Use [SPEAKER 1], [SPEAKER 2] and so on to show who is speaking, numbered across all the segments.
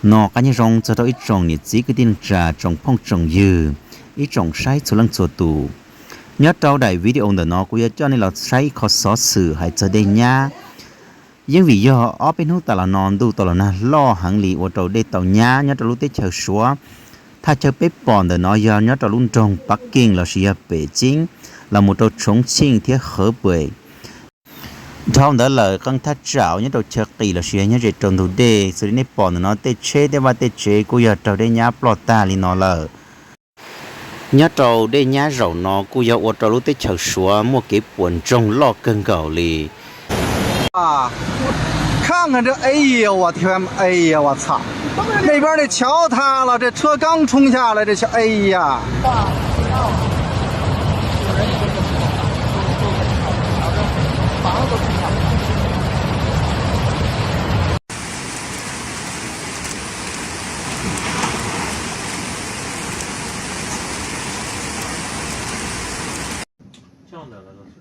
[SPEAKER 1] nó cá nhân rong cho đó ít trồng nhiệt dí cái tin trà trồng phong trồng dừa ít trồng sai số lần số tù nhớ trâu đại video đó nó cũng cho nên là sai khó xóa xử hay cho đây nha nhưng vì do ở bên hút ta là non đu ta là na lo hàng lì ở trâu đây tàu nha nhớ trâu lúc tết chờ xóaถ้าเจอเป๊ปปอนเดนอยาเนี่ยตะลุนจงปักกิ่งเราเสียเป่จิงเราหมดตัวชงชิงที่เหอเป่ยท้องเดลเลยกังทัดเจ้าเนี่ยตัวเชือกตีเราเสียเนี่ยจะจนดูเดสุดในปอนเนาะเตเชได้ว่าเตเชกูอยากตัวได้ยาปลอดตาลีนอเลยเนี่ยตัวได้ยาเราเนาะกูอยากอดตัวรู้เตเชือกชัวมัวเก็บปวนจงลอกเกินเก่าลี
[SPEAKER 2] 看看这，哎呀，我天，哎呀，我操！那边的桥塌了，这车刚冲下来，这桥，哎呀！
[SPEAKER 3] 这样的了都是。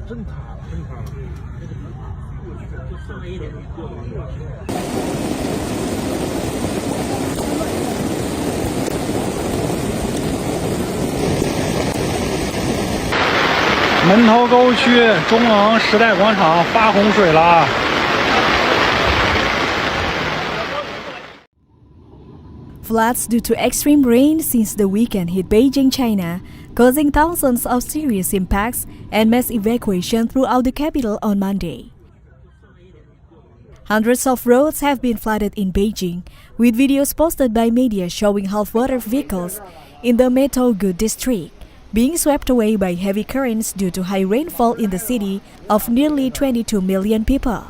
[SPEAKER 3] 真塌了，真塌了！就剩了一点。门头沟区中昂时代广场发洪水了。
[SPEAKER 4] Floods due to extreme rain since the weekend hit Beijing, China, causing thousands of serious impacts and mass evacuation throughout the capital on Monday. Hundreds of roads have been flooded in Beijing, with videos posted by media showing half-water vehicles in the Nroog district being swept away by heavy currents due to high rainfall in the city of nearly 22 million people.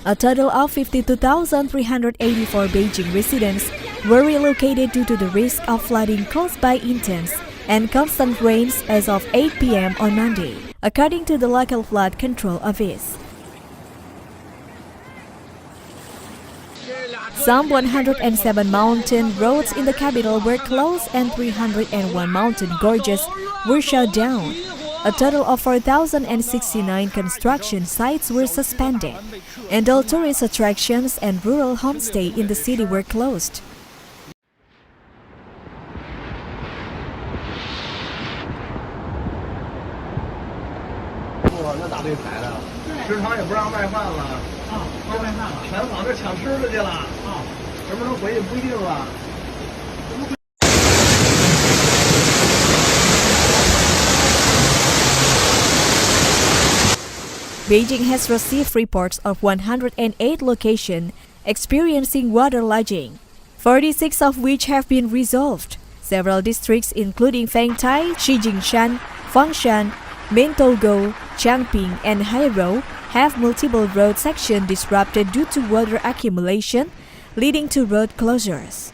[SPEAKER 4] A total of 52,384 Beijing residents were relocated due to the risk of flooding caused by intense and constant rains as of 8 p.m. on Monday, according to the local flood control office. Some 107 mountain roads in the capital were closed and 301 mountain gorges were shut down. A total of 4,069 construction sites were suspended, and all tourist attractions and rural homestay in the city were closed.
[SPEAKER 2] 那大队排的，食堂也不让卖饭了，不让卖饭了，全往这抢吃的去了，什么时候回去不一定了。
[SPEAKER 4] Beijing has received reports of 108 locations experiencing water lodging, 46 of which have been resolved. Several districts including Fengtai, Shijingshan, Fangshan, Mentougo, Chongqing, and Hebei have multiple road sections disrupted due to water accumulation, leading to road closures.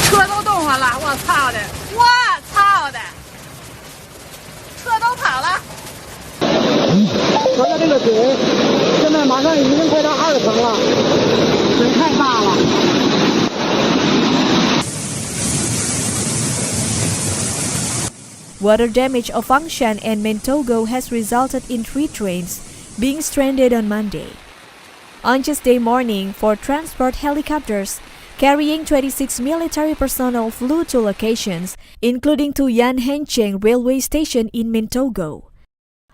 [SPEAKER 5] 车都冻上了，我操的！我操的！车都跑了。
[SPEAKER 6] 合着这个水现在马上已经快到2层了，水太大了。
[SPEAKER 4] Water damage of Fangshan and Mentougo has resulted in 3 trains being stranded on Monday. On Tuesday morning, 4 transport helicopters carrying 26 military personnel flew to locations, including to Yanhengcheng railway station in Mentougo.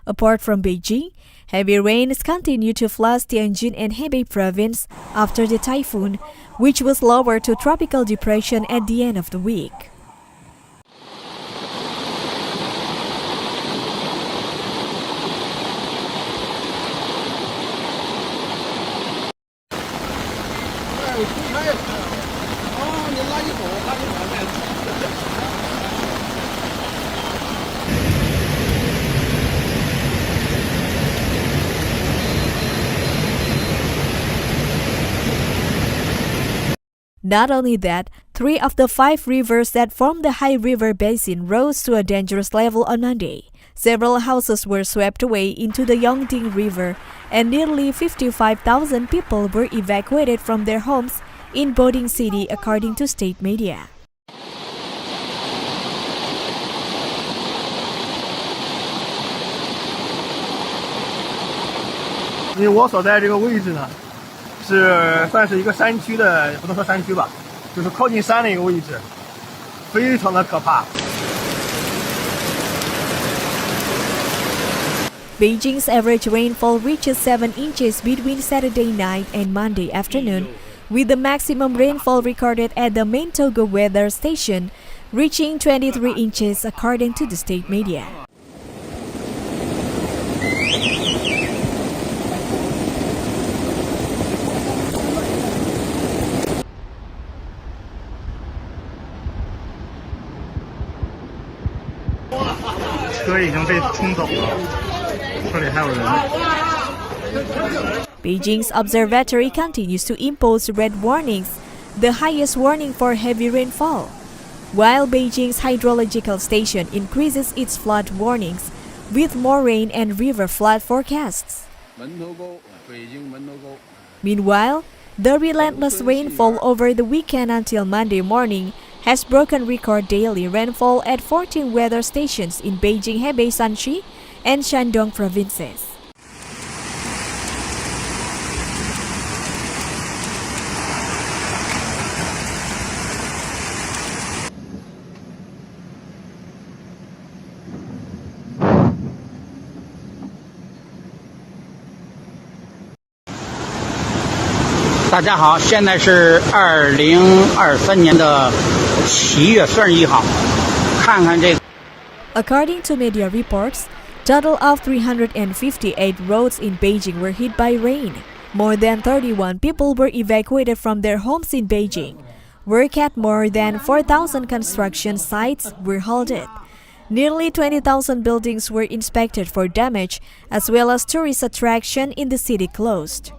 [SPEAKER 4] Apart from Beijing, heavy rains continue to flood Tianjin and Hebei province after the typhoon, which was lowered to tropical depression at the end of the week.
[SPEAKER 2] 出差，哦，你垃圾桶，垃圾桶在
[SPEAKER 4] Not only that, 3 of the 5 rivers that form the high river basin rose to a dangerous level on Monday. Several houses were swept away into the Yongding River, and nearly 55,000 people were evacuated from their homes in Beijing City, according to state media.
[SPEAKER 2] 因为我所在这个位置呢，是算是一个山区的，不能说山区吧，就是靠近山的一个位置，非常的可怕。
[SPEAKER 4] Beijing's average rainfall reaches 7 inches between Saturday night and Monday afternoon, with the maximum rainfall recorded at the Ntug weather station reaching 23 inches according to the state media. Beijing's observatory continues to impose red warnings, the highest warning for heavy rainfall, while Beijing's hydrological station increases its flood warnings with more rain and river flood forecasts. Meanwhile, the relentless rainfall over the weekend until Monday morning has broken record daily rainfall at 14 weather stations in Beijing, Hebei, Shanxi, and Shandong provinces. According to media reports, total of 358 roads in Beijing were hit by rain. More than 31 people were evacuated from their homes in Beijing. Work at more than 4,000 construction sites were halted. Nearly 20,000 buildings were inspected for damage, as well as tourist attraction in the city closed.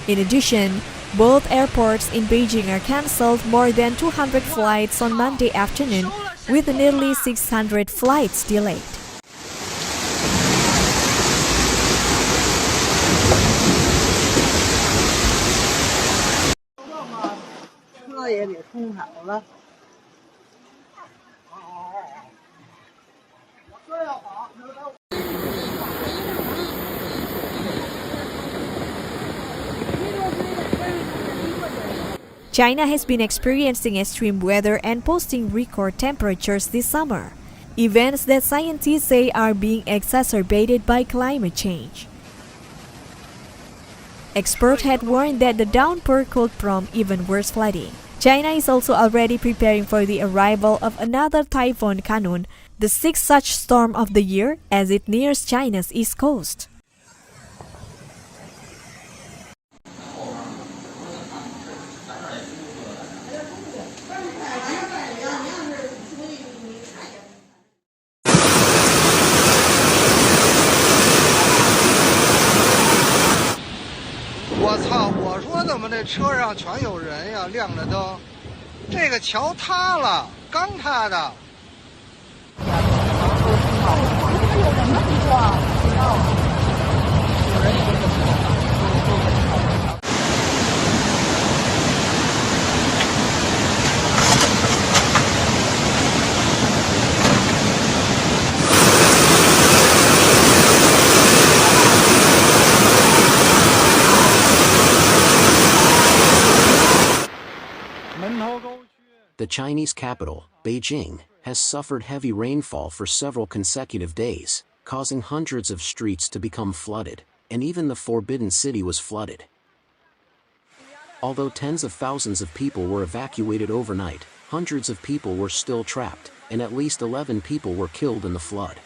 [SPEAKER 4] In addition, both airports in Beijing are cancelled more than 200 flights on Monday afternoon, with nearly 600 flights delayed. China has been experiencing extreme weather and posting record temperatures this summer, events that scientists say are being exacerbated by climate change. Experts had warned that the downpour could prompt even worse flooding. China is also already preparing for the arrival of another Typhoon Kanun, the 6th such storm of the year, as it nears China's east coast.
[SPEAKER 7] The Chinese capital, Beijing, has suffered heavy rainfall for several consecutive days, causing hundreds of streets to become flooded, and even the Forbidden City was flooded. Although tens of thousands of people were evacuated overnight, hundreds of people were still trapped, and at least 11 people were killed in the flood.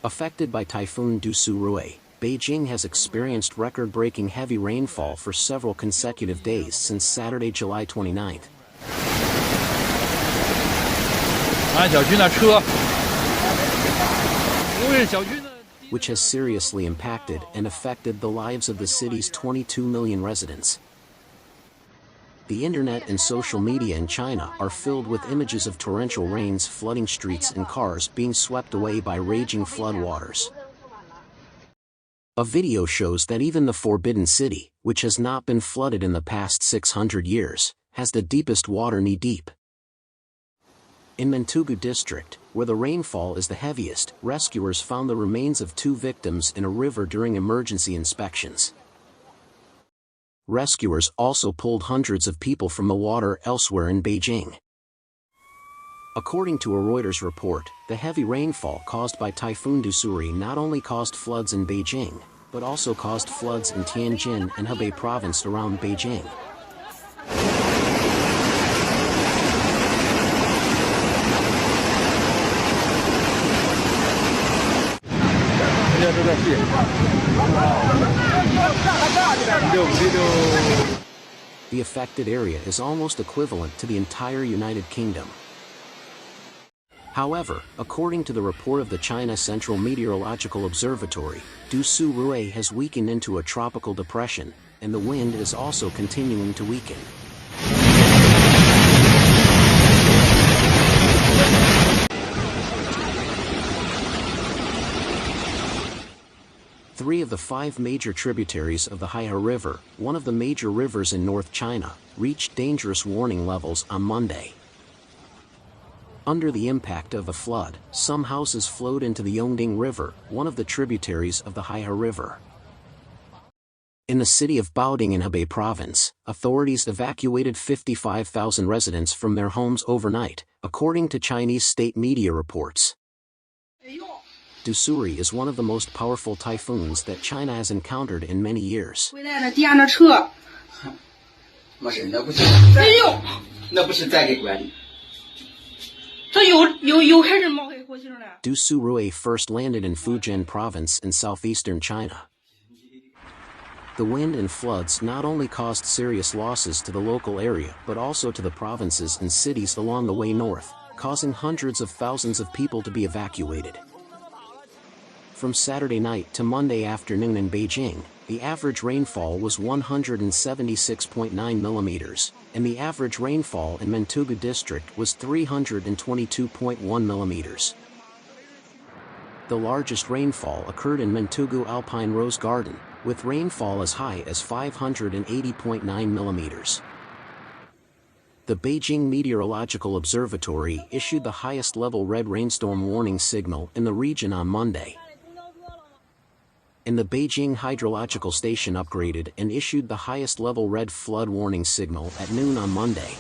[SPEAKER 7] Affected by Typhoon Rui, Beijing has experienced record-breaking heavy rainfall for several consecutive days since Saturday, July 29th. 按小区那车，因为小区呢。which has seriously impacted and affected the lives of the city's 22 million residents. The internet and social media in China are filled with images of torrential rains flooding streets and cars being swept away by raging floodwaters. A video shows that even the Forbidden City, which has not been flooded in the past 600 years, has the deepest water knee-deep. In Ntugu district, where the rainfall is the heaviest, rescuers found the remains of 2 victims in a river during emergency inspections. Rescuers also pulled hundreds of people from the water elsewhere in Beijing. According to a Reuters report, the heavy rainfall caused by Typhoon Dusuri not only caused floods in Beijing, but also caused floods in Tianjin and Hebei province around Beijing. The affected area is almost equivalent to the entire United Kingdom. However, according to the report of the China Central Meteorological Observatory, Dusuri has weakened into a tropical depression, and the wind is also continuing to weaken. Three of the 5 major tributaries of the Haihe River, one of the major rivers in North China, reached dangerous warning levels on Monday. Under the impact of the flood, some houses flowed into the Yongding River, one of the tributaries of the Haihe River. In the city of Baoding in Hebei province, authorities evacuated 55,000 residents from their homes overnight, according to Chinese state media reports. Dusuri is one of the most powerful typhoons that China has encountered in many years. Dusuri first landed in Fujian province in southeastern China. The wind and floods not only caused serious losses to the local area but also to the provinces and cities along the way north, causing hundreds of thousands of people to be evacuated. From Saturday night to Monday afternoon in Beijing, the average rainfall was 176.9 millimeters, and the average rainfall in Ntugu district was 322.1 millimeters. The largest rainfall occurred in Ntugu Alpine Rose Garden, with rainfall as high as 580.9 millimeters. The Beijing Meteorological Observatory issued the highest level red rainstorm warning signal in the region on Monday. And the Beijing Hydrological Station upgraded and issued the highest level red flood warning signal at noon on Monday.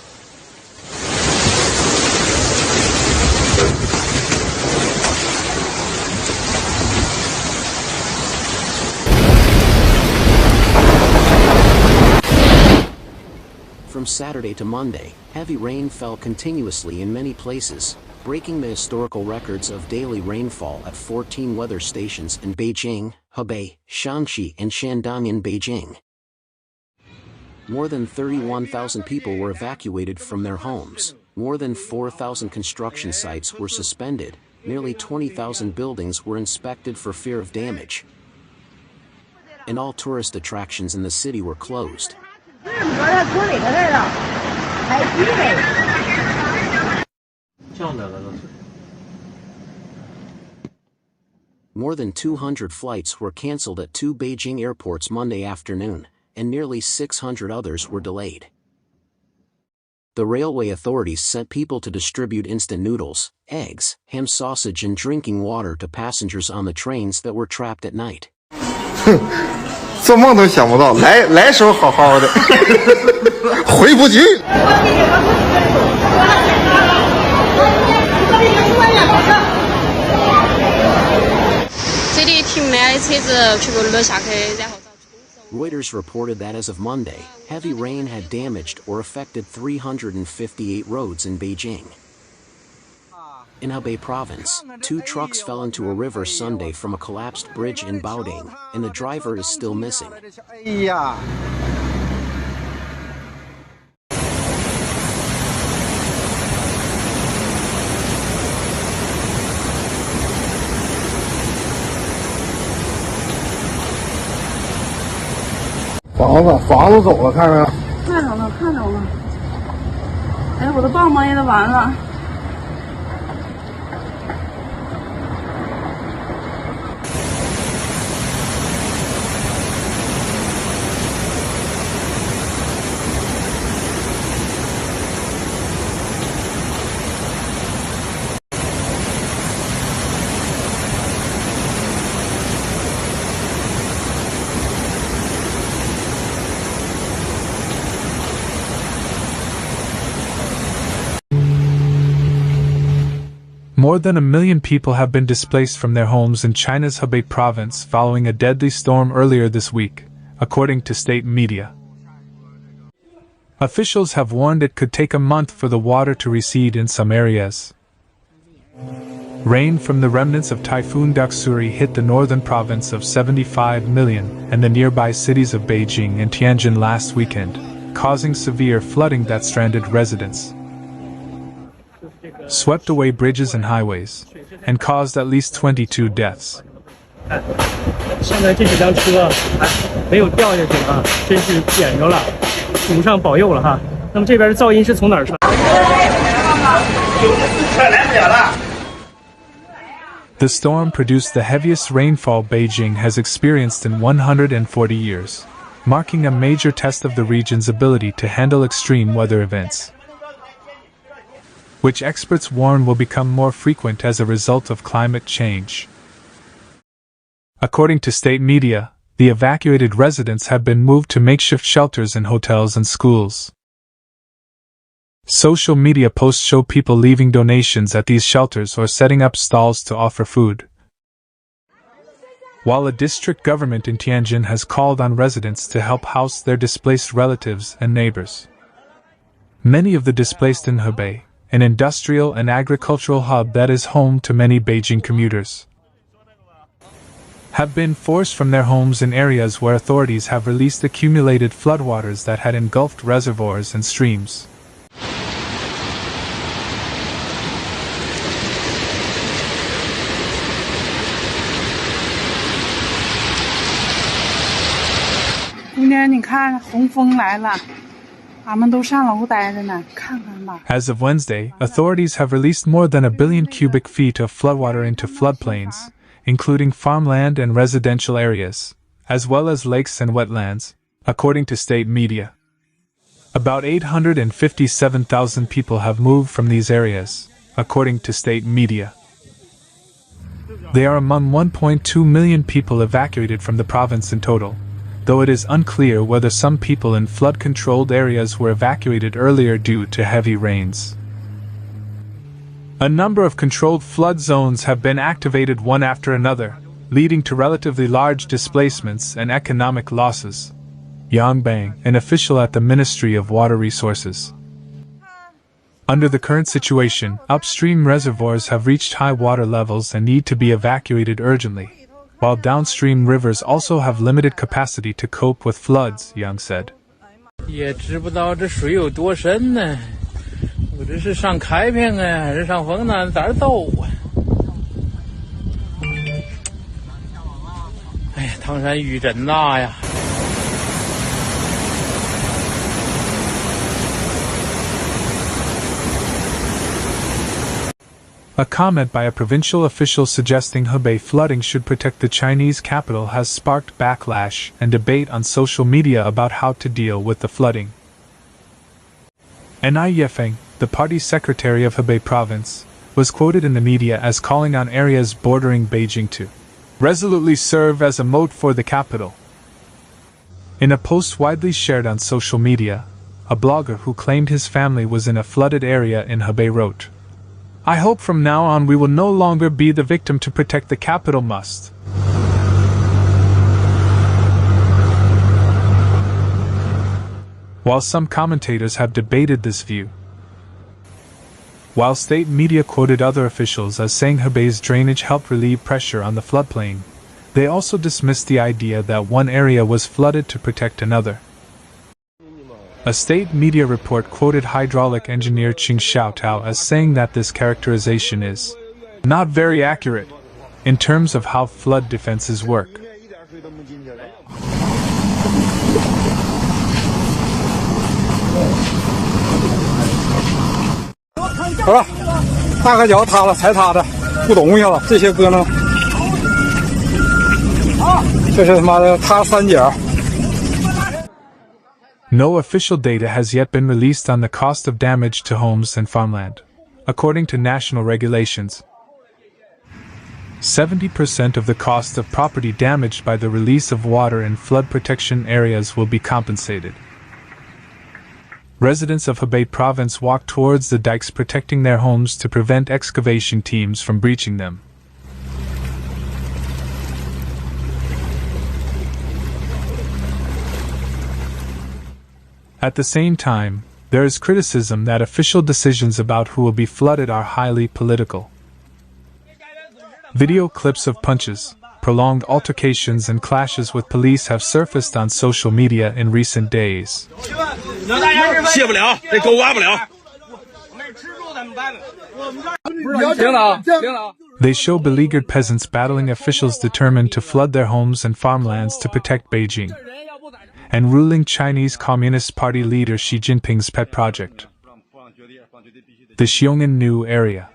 [SPEAKER 7] From Saturday to Monday, heavy rain fell continuously in many places, breaking the historical records of daily rainfall at 14 weather stations in Beijing, Hebei, Shanxi and Shandong in Beijing. More than 31,000 people were evacuated from their homes, more than 4,000 construction sites were suspended, nearly 20,000 buildings were inspected for fear of damage, and all tourist attractions in the city were closed. More than 200 flights were cancelled at 2 Beijing airports Monday afternoon, and nearly 600 others were delayed. The railway authorities sent people to distribute instant noodles, eggs, ham sausage and drinking water to passengers on the trains that were trapped at night.
[SPEAKER 3] 做梦都想不到，来时候好好的，回不去。
[SPEAKER 7] Reuters reported that as of Monday, heavy rain had damaged or affected 358 roads in Beijing. In Hebei province, 2 trucks fell into a river Sunday from a collapsed bridge in Baoding, and the driver is still missing.
[SPEAKER 3] 房子走了，看着。
[SPEAKER 6] 看着了，看着了。哎，我的棒棒也得完了。
[SPEAKER 8] More than 1 million people have been displaced from their homes in China's Hebei province following a deadly storm earlier this week, according to state media. Officials have warned it could take a month for the water to recede in some areas. Rain from the remnants of Typhoon Daksuri hit the northern province of 75 million and the nearby cities of Beijing and Tianjin last weekend, causing severe flooding that stranded residents, swept away bridges and highways, and caused at least 22 deaths.
[SPEAKER 9] 现在这几辆车没有掉下去啊，真是捡着了，祖上保佑了哈。那么这边的噪音是从哪儿传
[SPEAKER 8] ？The storm produced the heaviest rainfall Beijing has experienced in 140 years, marking a major test of the region's ability to handle extreme weather events, which experts warn will become more frequent as a result of climate change. According to state media, the evacuated residents have been moved to makeshift shelters in hotels and schools. Social media posts show people leaving donations at these shelters or setting up stalls to offer food, while a district government in Tianjin has called on residents to help house their displaced relatives and neighbors. Many of the displaced in Hebei, an industrial and agricultural hub that is home to many Beijing commuters, have been forced from their homes in areas where authorities have released accumulated floodwaters that had engulfed reservoirs and streams. As of Wednesday, authorities have released more than 1 billion cubic feet of floodwater into floodplains, including farmland and residential areas, as well as lakes and wetlands, according to state media. About 857,000 people have moved from these areas, according to state media. They are among 1.2 million people evacuated from the province in total, though it is unclear whether some people in flood-controlled areas were evacuated earlier due to heavy rains. A number of controlled flood zones have been activated one after another, leading to relatively large displacements and economic losses. Yang Bang, an official at the Ministry of Water Resources. Under the current situation, upstream reservoirs have reached high water levels and need to be evacuated urgently, while downstream rivers also have limited capacity to cope with floods, Yang said.
[SPEAKER 10] 也知不道这水有多深呢，我这是上开平啊，还是上丰南哪儿走啊？哎呀，唐山雨真大呀！
[SPEAKER 8] A comment by a provincial official suggesting Hebei flooding should protect the Chinese capital has sparked backlash and debate on social media about how to deal with the flooding. Ni Yefeng, the party secretary of Hebei province, was quoted in the media as calling on areas bordering Beijing to resolutely serve as a moat for the capital. In a post widely shared on social media, a blogger who claimed his family was in a flooded area in Hebei wrote, "I hope from now on we will no longer be the victim to protect the capital must." While some commentators have debated this view, while state media quoted other officials as saying Hebei's drainage helped relieve pressure on the floodplain, they also dismissed the idea that one area was flooded to protect another. A state media report quoted hydraulic engineer Qing Xiaotao as saying that this characterization is not very accurate in terms of how flood defenses work.
[SPEAKER 11] 好了，大个脚塌了，才塌的，不懂一下了。这些哥呢，这是他妈的塌3角。
[SPEAKER 8] No official data has yet been released on the cost of damage to homes and farmland. According to national regulations, 70% of the cost of property damaged by the release of water in flood protection areas will be compensated. Residents of Hebei province walk towards the dikes protecting their homes to prevent excavation teams from breaching them. At the same time, there is criticism that official decisions about who will be flooded are highly political. Video clips of punches, prolonged altercations and clashes with police have surfaced on social media in recent days. They show beleaguered peasants battling officials determined to flood their homes and farmlands to protect Beijing and ruling Chinese Communist Party leader Xi Jinping's pet project, the Xiong'an area.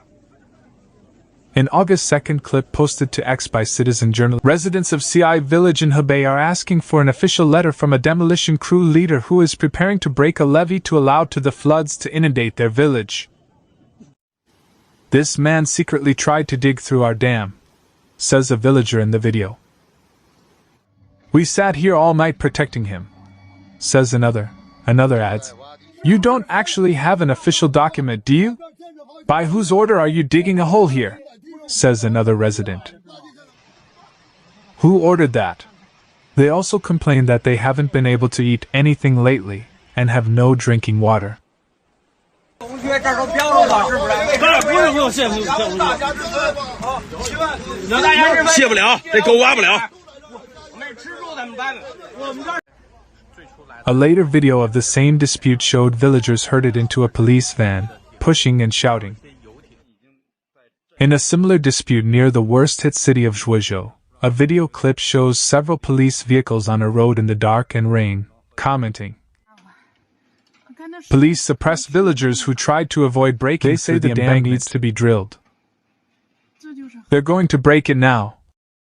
[SPEAKER 8] An August 2nd clip posted to X by citizen journalists. Residents of Ci village in Hebei are asking for an official letter from a demolition crew leader who is preparing to break a levee to allow to the floods to inundate their village. This man secretly tried to dig through our dam, says a villager in the video. We sat here all night protecting him, says another. Another adds, you don't actually have an official document, do you? By whose order are you digging a hole here? Says another resident. Who ordered that? They also complain that they haven't been able to eat anything lately and have no drinking water. A later video of the same dispute showed villagers herded into a police van, pushing and shouting. In a similar dispute near the worst-hit city of Zhuozhou, a video clip shows several police vehicles on a road in the dark and rain, commenting. Police suppressed villagers who tried to avoid breaking. They say the dam needs to be drilled. They're going to break it now,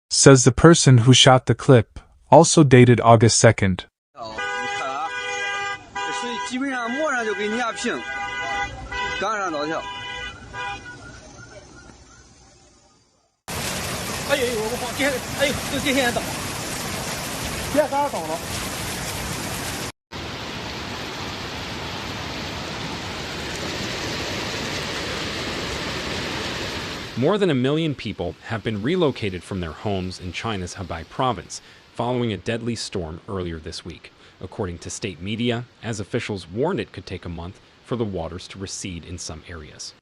[SPEAKER 8] says the person who shot the clip, also dated August 2nd.
[SPEAKER 12] More than 1 million people have been relocated from their homes in China's Hebei province following a deadly storm earlier this week, according to state media, as officials warned it could take a month for the waters to recede in some areas.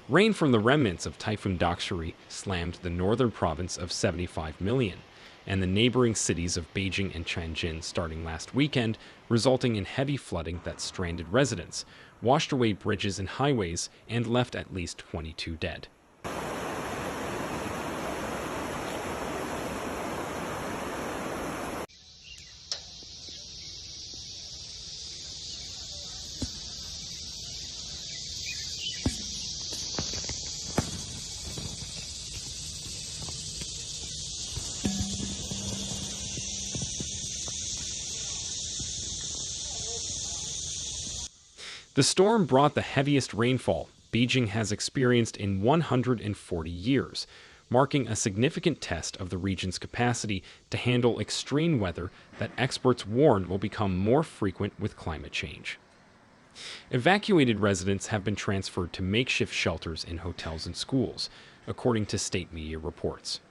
[SPEAKER 12] Rain from the remnants of Typhoon Dakshari slammed the northern province of 75 million, and the neighboring cities of Beijing and Tianjin starting last weekend, resulting in heavy flooding that stranded residents, washed away bridges and highways, and left at least 22 dead. The storm brought the heaviest rainfall Beijing has experienced in 140 years, marking a significant test of the region's capacity to handle extreme weather that experts warn will become more frequent with climate change. Evacuated residents have been transferred to makeshift shelters in hotels and schools, according to state media reports.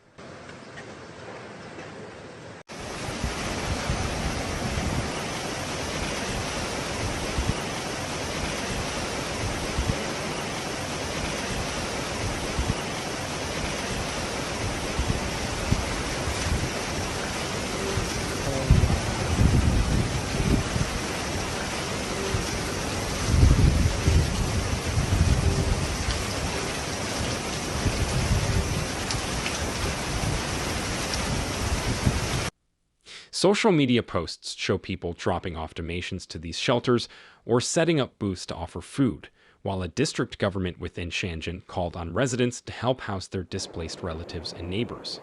[SPEAKER 12] Social media posts show people dropping off donations to these shelters or setting up booths to offer food, while a district government within Shenzhen called on residents to help house their displaced relatives and neighbors.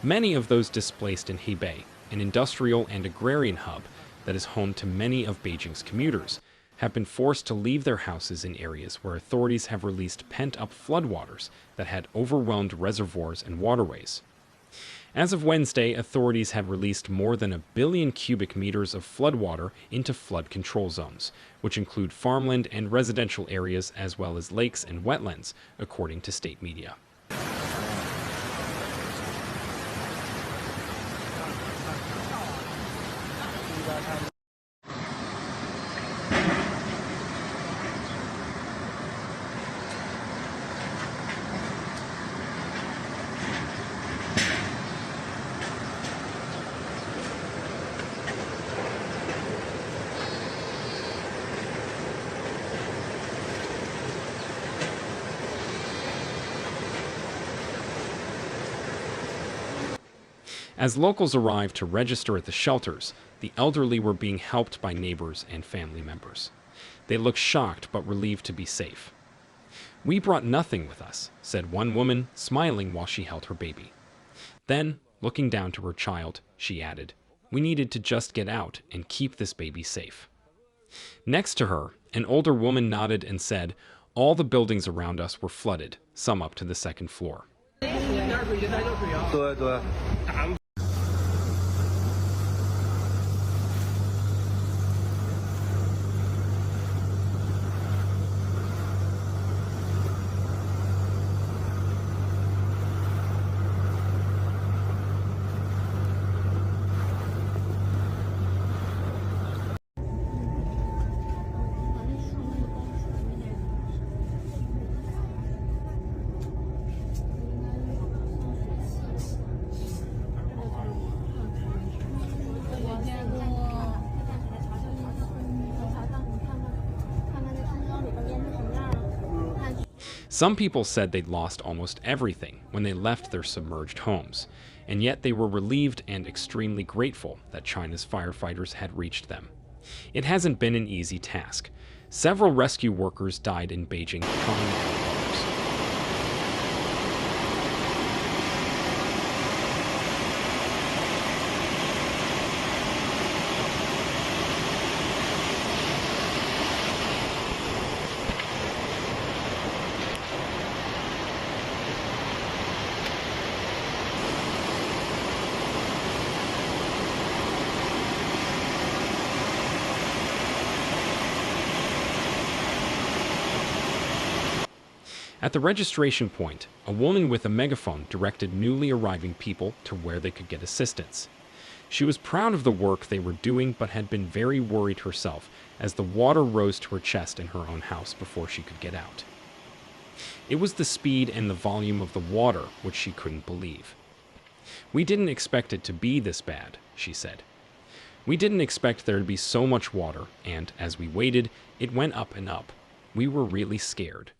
[SPEAKER 12] Many of those displaced in Hebei, an industrial and agrarian hub that is home to many of Beijing's commuters, have been forced to leave their houses in areas where authorities have released pent-up floodwaters that had overwhelmed reservoirs and waterways. As of Wednesday, authorities have released more than 1 billion cubic meters of floodwater into flood control zones, which include farmland and residential areas as well as lakes and wetlands, according to state media. As locals arrived to register at the shelters, the elderly were being helped by neighbors and family members. They looked shocked but relieved to be safe. "We brought nothing with us," said one woman, smiling while she held her baby. Then, looking down to her child, she added, "We needed to just get out and keep this baby safe." Next to her, an older woman nodded and said, "All the buildings around us were flooded, some up to the second floor." Some people said they'd lost almost everything when they left their submerged homes, and yet they were relieved and extremely grateful that China's firefighters had reached them. It hasn't been an easy task. Several rescue workers died in Beijing trying to help others. At the registration point, a woman with a megaphone directed newly arriving people to where they could get assistance. She was proud of the work they were doing, but had been very worried herself as the water rose to her chest in her own house before she could get out. It was the speed and the volume of the water which she couldn't believe. "We didn't expect it to be this bad," she said. "We didn't expect there to be so much water, and as we waited, it went up and up. We were really scared."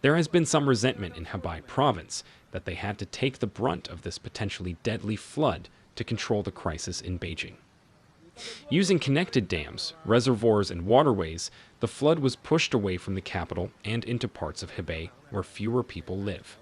[SPEAKER 12] There has been some resentment in Hebei province that they had to take the brunt of this potentially deadly flood to control the crisis in Beijing. Using connected dams, reservoirs, and waterways, the flood was pushed away from the capital and into parts of Hebei where fewer people live.